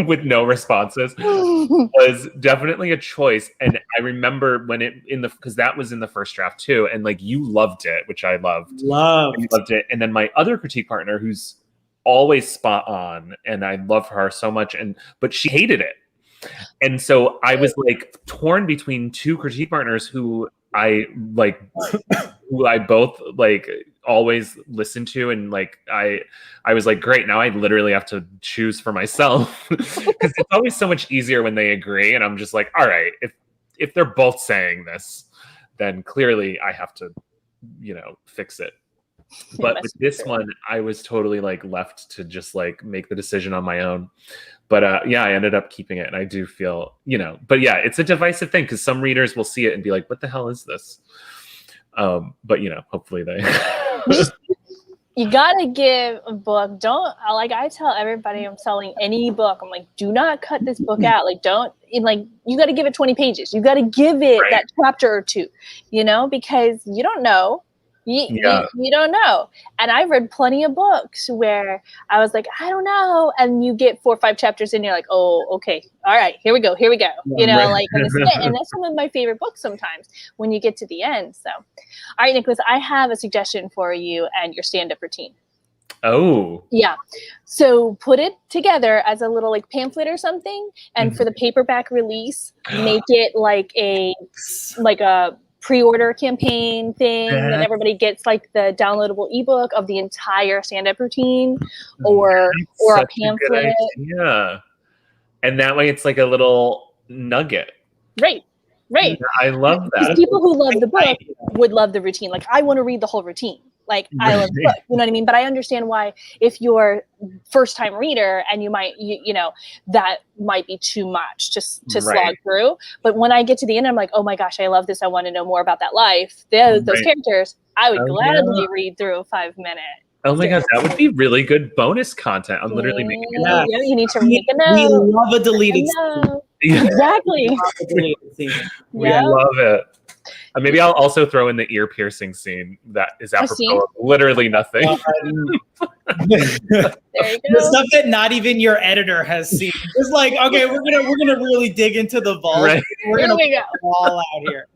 with no responses was definitely a choice. And I remember when because that was in the first draft too. And like, you loved it, which I loved. You loved it. And then my other critique partner, who's always spot on, and I love her so much, but she hated it. And so I was like torn between two critique partners who I both like always listen to, and like I was like, great, now I literally have to choose for myself because it's always so much easier when they agree, and I'm just like, all right, if they're both saying this, then clearly I have to fix it. But with this one, I was totally like left to just like make the decision on my own. But I ended up keeping it, and I do feel, but it's a divisive thing because some readers will see it and be like, what the hell is this? But hopefully they. You gotta give a book. I tell everybody I'm selling any book, I'm like, do not cut this book out. Like, you gotta give it 20 pages. You gotta give it that chapter or two, because you don't know. You don't know. And I've read plenty of books where I was like, I don't know. And you get 4 or 5 chapters and you're like, oh, okay. All right, here we go. And that's some of my favorite books sometimes when you get to the end. So, all right, Nicholas, I have a suggestion for you and your stand-up routine. Oh. Yeah. So put it together as a little like pamphlet or something. And for the paperback release, make it like a pre-order campaign thing that everybody gets like the downloadable ebook of the entire stand-up routine or a pamphlet. Yeah. And that way it's like a little nugget. Right. Yeah, I love that. Because people who love the book would love the routine. Like, I want to read the whole routine. Like, I love the book, you know what I mean? But I understand why, if you're first-time reader and you might, that might be too much to slog through. But when I get to the end, I'm like, oh my gosh, I love this. I want to know more about that life. Those characters, I would gladly read through a 5-minute. Oh my God, that would be really good bonus content. I'm literally making it. Yeah, you need to make a note. We love a deleted scene. Exactly. We love it. Maybe I'll also throw in the ear piercing scene that is apropos of literally nothing. There you go. The stuff that not even your editor has seen. It's like, okay, we're gonna really dig into the vault. Right. We're gonna put it all out here.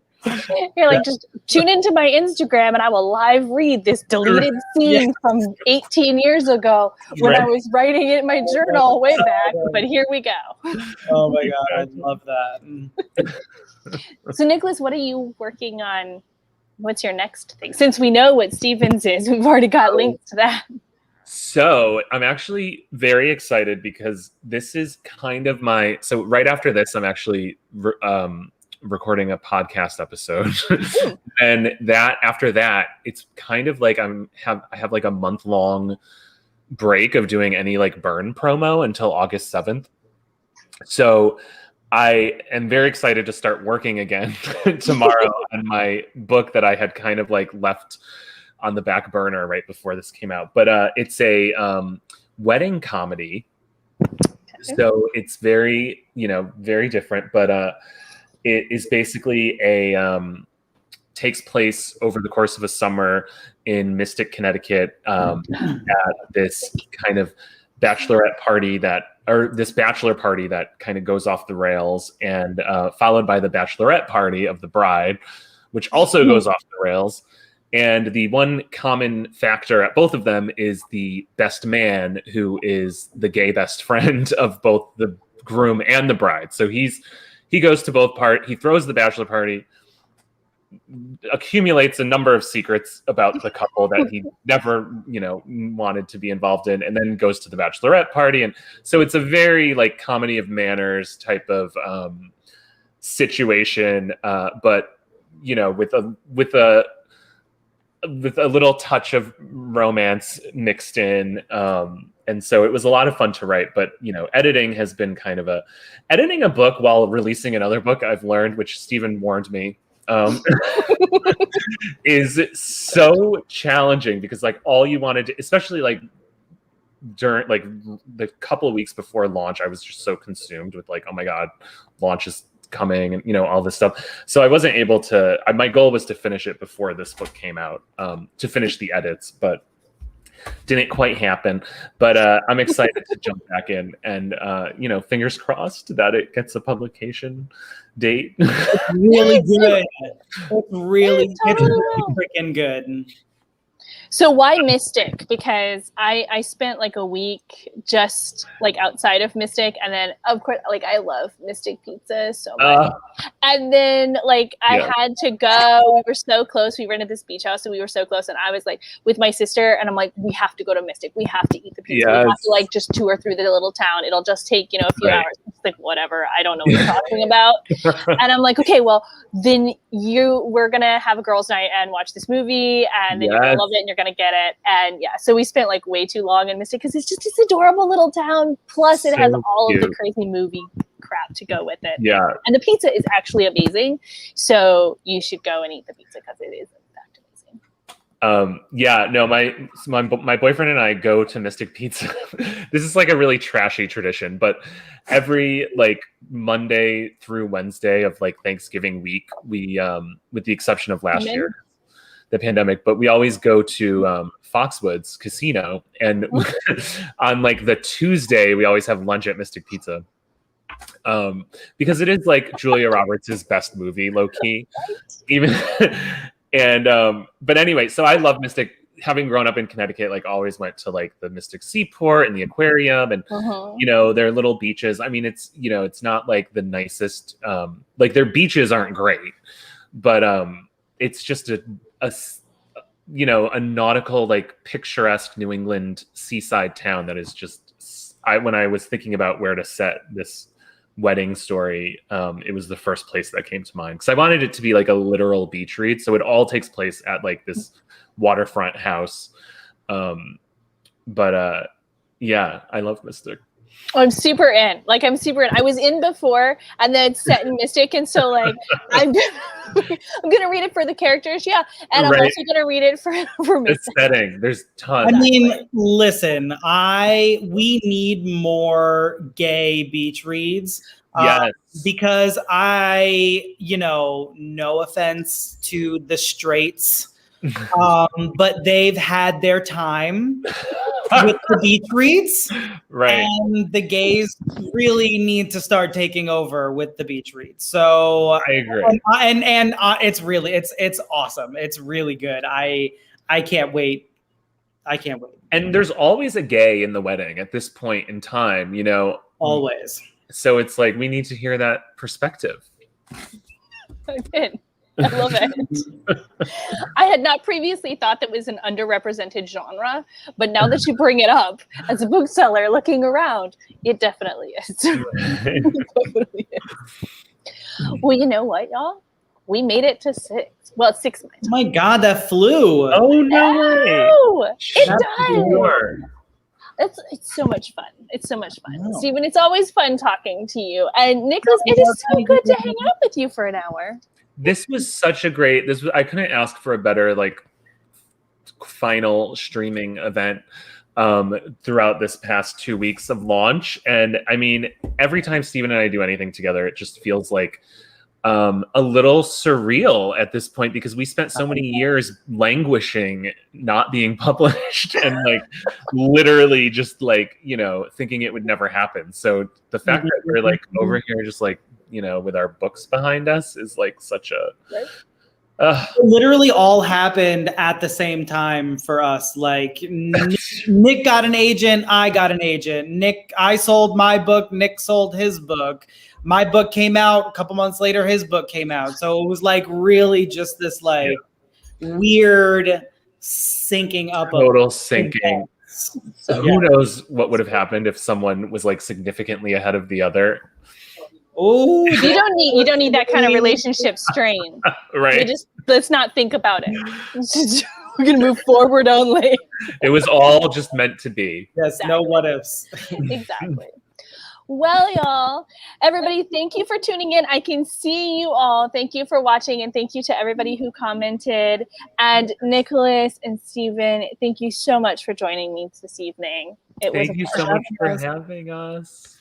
You're like, just tune into my Instagram and I will live read this deleted scene from 18 years ago when I was writing it in my journal way back. But here we go. Oh my God, I love that. So, Nicholas, what are you working on? What's your next thing? Since we know what Stevens is, we've already got links to that. So I'm actually very excited because this is kind of so right after this, I'm actually recording a podcast episode. And after that, it's kind of like I have like a month-long break of doing any like burn promo until August 7th. So I am very excited to start working again tomorrow on my book that I had kind of like left on the back burner right before this came out. But it's a wedding comedy. So it's very, very different, but it is basically takes place over the course of a summer in Mystic, Connecticut, at this kind of bachelorette party this bachelor party that kind of goes off the rails, and followed by the bachelorette party of the bride, which also goes off the rails. And the one common factor at both of them is the best man, who is the gay best friend of both the groom and the bride. So he goes to both he throws the bachelor party, accumulates a number of secrets about the couple that he never, wanted to be involved in, and then goes to the bachelorette party. And so it's a very like comedy of manners type of situation, but with a little touch of romance mixed in. And so it was a lot of fun to write, but editing has been editing a book while releasing another book, I've learned, which Stephen warned me, is so challenging, because like all you wanted to, especially like during like the couple of weeks before launch, I was just so consumed with like, oh my God, launch is coming, and all this stuff. So I wasn't able to, my goal was to finish it before this book came out, to finish the edits, but didn't quite happen. But I'm excited to jump back in, and fingers crossed that it gets a publication date. It's really good. It's really freaking good. So why Mystic? Because I spent like a week just like outside of Mystic, and then of course like I love Mystic Pizza so much. And then like I had to go. We were so close. We rented this beach house, so we were so close. And I was like with my sister, and I'm like, we have to go to Mystic. We have to eat the pizza. Yes. We have to like just tour through the little town. It'll just take a few hours. It's like whatever. I don't know what you're talking about. And I'm like, okay, well then we're gonna have a girls' night and watch this movie, and then you're gonna love it, and you're gonna get it. And so we spent like way too long in Mystic, because it's just this adorable little town, plus it has all of the crazy movie crap to go with it. And the pizza is actually amazing, so you should go and eat the pizza, because it is in fact amazing. My boyfriend and I go to Mystic Pizza. This is like a really trashy tradition, but every like Monday through Wednesday of like Thanksgiving week, we with the exception of last year, the pandemic, but we always go to Foxwoods Casino, and on like the Tuesday we always have lunch at Mystic Pizza, because it is like Julia Roberts' best movie, low key, even. And but anyway, so I love Mystic. Having grown up in Connecticut, like always went to like the Mystic Seaport and the aquarium, and their little beaches. I mean, it's it's not like the nicest, like their beaches aren't great, but it's just a nautical, like picturesque New England seaside town that is just, when I was thinking about where to set this wedding story, it was the first place that came to mind, because I wanted it to be like a literal beach read, so it all takes place at like this waterfront house. But I love Mystic. I'm super in. I was in before, and then it's set in Mystic, and so like I'm gonna read it for the characters, and I'm also gonna read it for Mystic. The setting, there's tons. I mean, listen, we need more gay beach reads. Yes. Because no offense to the straights, but they've had their time with the beach reads, right? And the gays really need to start taking over with the beach reads. So I agree, and it's really it's awesome. It's really good. I can't wait. And there's always a gay in the wedding at this point in time, always. So it's like we need to hear that perspective. I'm in. I love it. I had not previously thought that was an underrepresented genre, but now that you bring it up as a bookseller looking around, it definitely is. It definitely is. Well, you know what, y'all? We made it to 6. Well, it's 6 months. Oh my God, that flew. Oh, no way. It does. It's so much fun. It's so much fun. Wow. Stephen, it's always fun talking to you. And Nicholas, it is so good to hang out with you for an hour. This was such a great, I couldn't ask for a better like final streaming event throughout this past 2 weeks of launch. And I mean, every time Stephen and I do anything together, it just feels like a little surreal at this point, because we spent so many years languishing, not being published, and like literally just like, thinking it would never happen. So the fact that we're like over here just like, with our books behind us is like such a It literally all happened at the same time for us. Like Nick got an agent, I got an agent. I sold my book, Nick sold his book. My book came out a couple months later, his book came out. So it was like really just this like weird syncing up total syncing. So who knows what would have happened if someone was like significantly ahead of the other. Oh, you don't need that kind of relationship strain. Right. Let's not think about it. We're gonna move forward only. It was all just meant to be. Yes, Exactly. no what ifs. Exactly. Well, y'all, everybody, thank you for tuning in. I can see you all. Thank you for watching, and thank you to everybody who commented. And Nicholas and Stephen, thank you so much for joining me this evening. It was Thank you so much for having us.